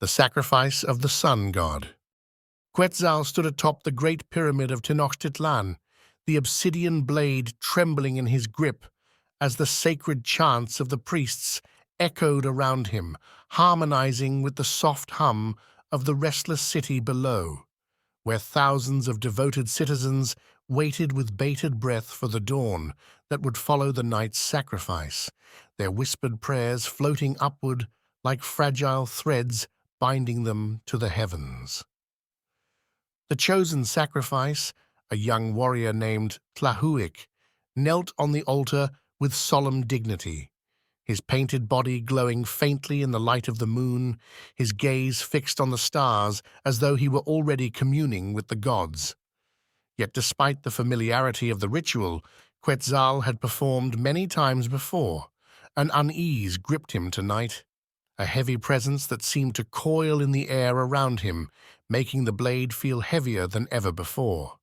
The sacrifice of the sun god. Quetzal stood atop the great pyramid of Tenochtitlan, the obsidian blade trembling in his grip as the sacred chants of the priests echoed around him, harmonizing with the soft hum of the restless city below, where thousands of devoted citizens waited with bated breath for the dawn that would follow the night's sacrifice, their whispered prayers floating upward like fragile threads binding them to the heavens. The chosen sacrifice, a young warrior named Tlahuic, knelt on the altar with solemn dignity, his painted body glowing faintly in the light of the moon, his gaze fixed on the stars as though he were already communing with the gods. Yet despite the familiarity of the ritual, Quetzal had performed many times before. An unease gripped him tonight, a heavy presence that seemed to coil in the air around him, making the blade feel heavier than ever before.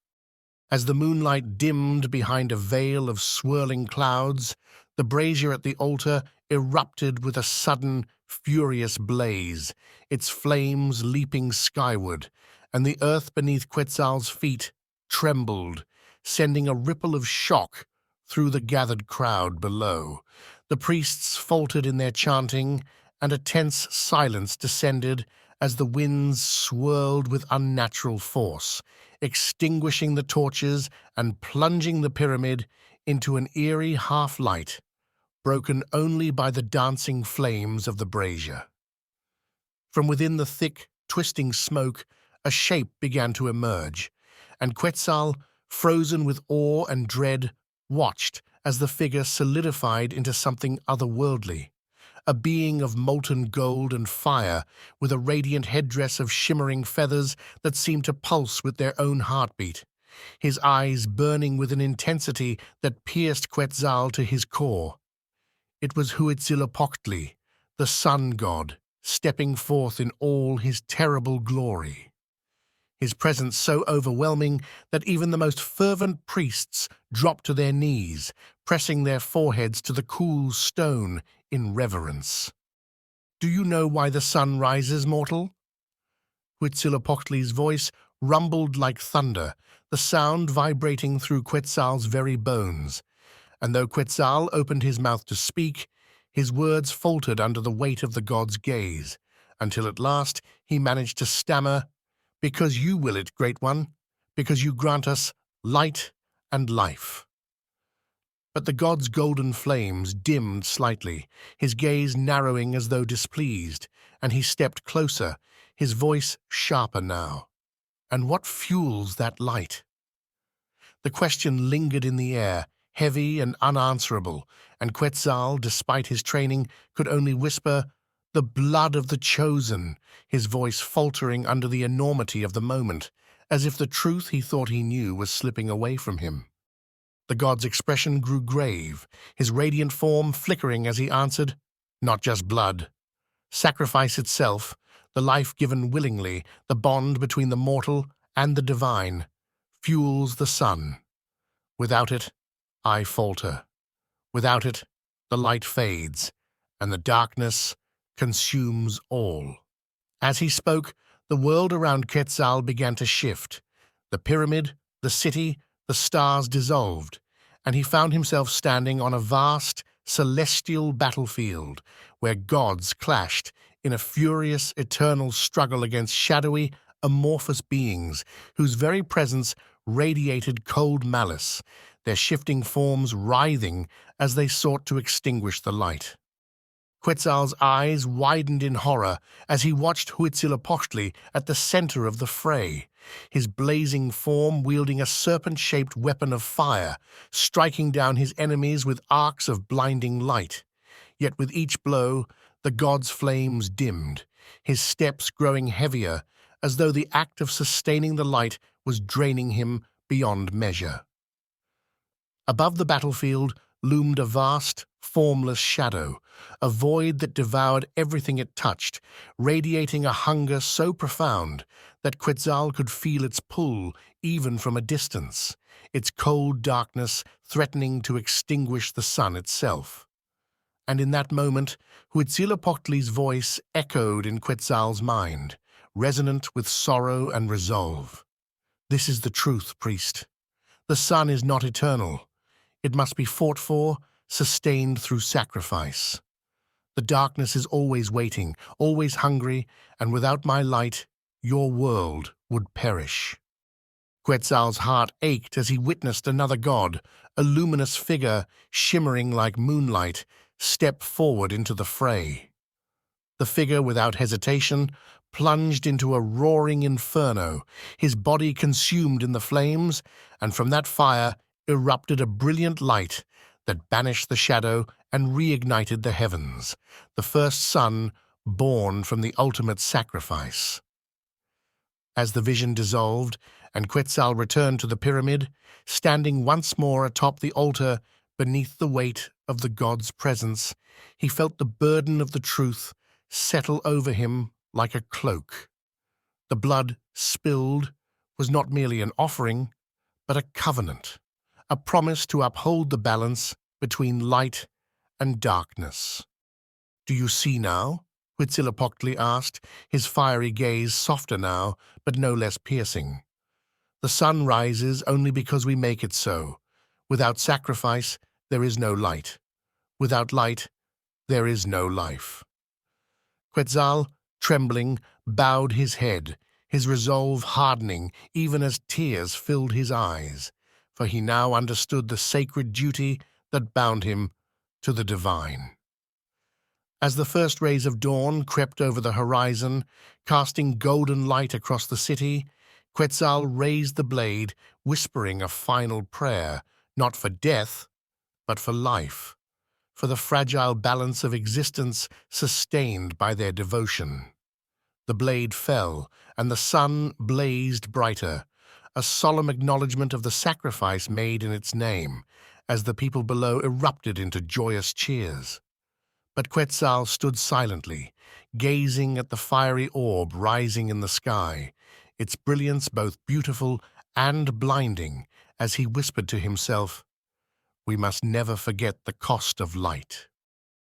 As the moonlight dimmed behind a veil of swirling clouds, the brazier at the altar erupted with a sudden, furious blaze, its flames leaping skyward, and the earth beneath Quetzal's feet trembled, sending a ripple of shock through the gathered crowd below. The priests faltered in their chanting, and a tense silence descended as the winds swirled with unnatural force, extinguishing the torches and plunging the pyramid into an eerie half-light, broken only by the dancing flames of the brazier. From within the thick, twisting smoke, a shape began to emerge, and Quetzal, frozen with awe and dread, watched as the figure solidified into something otherworldly. A being of molten gold and fire, with a radiant headdress of shimmering feathers that seemed to pulse with their own heartbeat, his eyes burning with an intensity that pierced Quetzal to his core. It was Huitzilopochtli, the sun god, stepping forth in all his terrible glory. His presence so overwhelming that even the most fervent priests dropped to their knees, pressing their foreheads to the cool stone in reverence. "Do you know why the sun rises, mortal?" Huitzilopochtli's voice rumbled like thunder, the sound vibrating through Quetzal's very bones. And though Quetzal opened his mouth to speak, his words faltered under the weight of the god's gaze, until at last he managed to stammer, "Because you will it, Great One, because you grant us light and life." But the god's golden flames dimmed slightly, his gaze narrowing as though displeased, and he stepped closer, his voice sharper now. "And what fuels that light?" The question lingered in the air, heavy and unanswerable, and Quetzal, despite his training, could only whisper, "The blood of the chosen," his voice faltering under the enormity of the moment, as if the truth he thought he knew was slipping away from him. The god's expression grew grave, his radiant form flickering as he answered, "Not just blood. Sacrifice itself, the life given willingly, the bond between the mortal and the divine, fuels the sun. Without it, I falter. Without it, the light fades, and the darkness consumes all." As he spoke, the world around Quetzal began to shift. The pyramid, the city, the stars dissolved, and he found himself standing on a vast, celestial battlefield where gods clashed in a furious, eternal struggle against shadowy, amorphous beings whose very presence radiated cold malice, their shifting forms writhing as they sought to extinguish the light. Quetzal's eyes widened in horror as he watched Huitzilopochtli at the center of the fray, his blazing form wielding a serpent-shaped weapon of fire, striking down his enemies with arcs of blinding light. Yet with each blow, the god's flames dimmed, his steps growing heavier, as though the act of sustaining the light was draining him beyond measure. Above the battlefield loomed a vast, formless shadow, a void that devoured everything it touched, radiating a hunger so profound that Quetzal could feel its pull even from a distance, its cold darkness threatening to extinguish the sun itself. And in that moment, Huitzilopochtli's voice echoed in Quetzal's mind, resonant with sorrow and resolve. This is the truth, priest. The sun is not eternal. It must be fought for, sustained through sacrifice. The darkness is always waiting, always hungry, and without my light, your world would perish. Quetzal's heart ached as he witnessed another god, a luminous figure shimmering like moonlight, step forward into the fray. The figure, without hesitation, plunged into a roaring inferno, his body consumed in the flames, and from that fire erupted a brilliant light that banished the shadow and reignited the heavens, the first sun born from the ultimate sacrifice. As the vision dissolved and Quetzal returned to the pyramid, standing once more atop the altar beneath the weight of the god's presence, he felt the burden of the truth settle over him like a cloak. The blood spilled was not merely an offering, but a covenant, a promise to uphold the balance between light and darkness. "Do you see now?" Huitzilopochtli asked, his fiery gaze softer now, but no less piercing. "The sun rises only because we make it so. Without sacrifice, there is no light. Without light, there is no life." Quetzal, trembling, bowed his head, his resolve hardening even as tears filled his eyes, for he now understood the sacred duty that bound him to the divine. As the first rays of dawn crept over the horizon, casting golden light across the city, Quetzal raised the blade, whispering a final prayer, not for death, but for life, for the fragile balance of existence sustained by their devotion. The blade fell, and the sun blazed brighter, a solemn acknowledgement of the sacrifice made in its name, as the people below erupted into joyous cheers. But Quetzal stood silently, gazing at the fiery orb rising in the sky, its brilliance both beautiful and blinding, as he whispered to himself, "We must never forget the cost of light."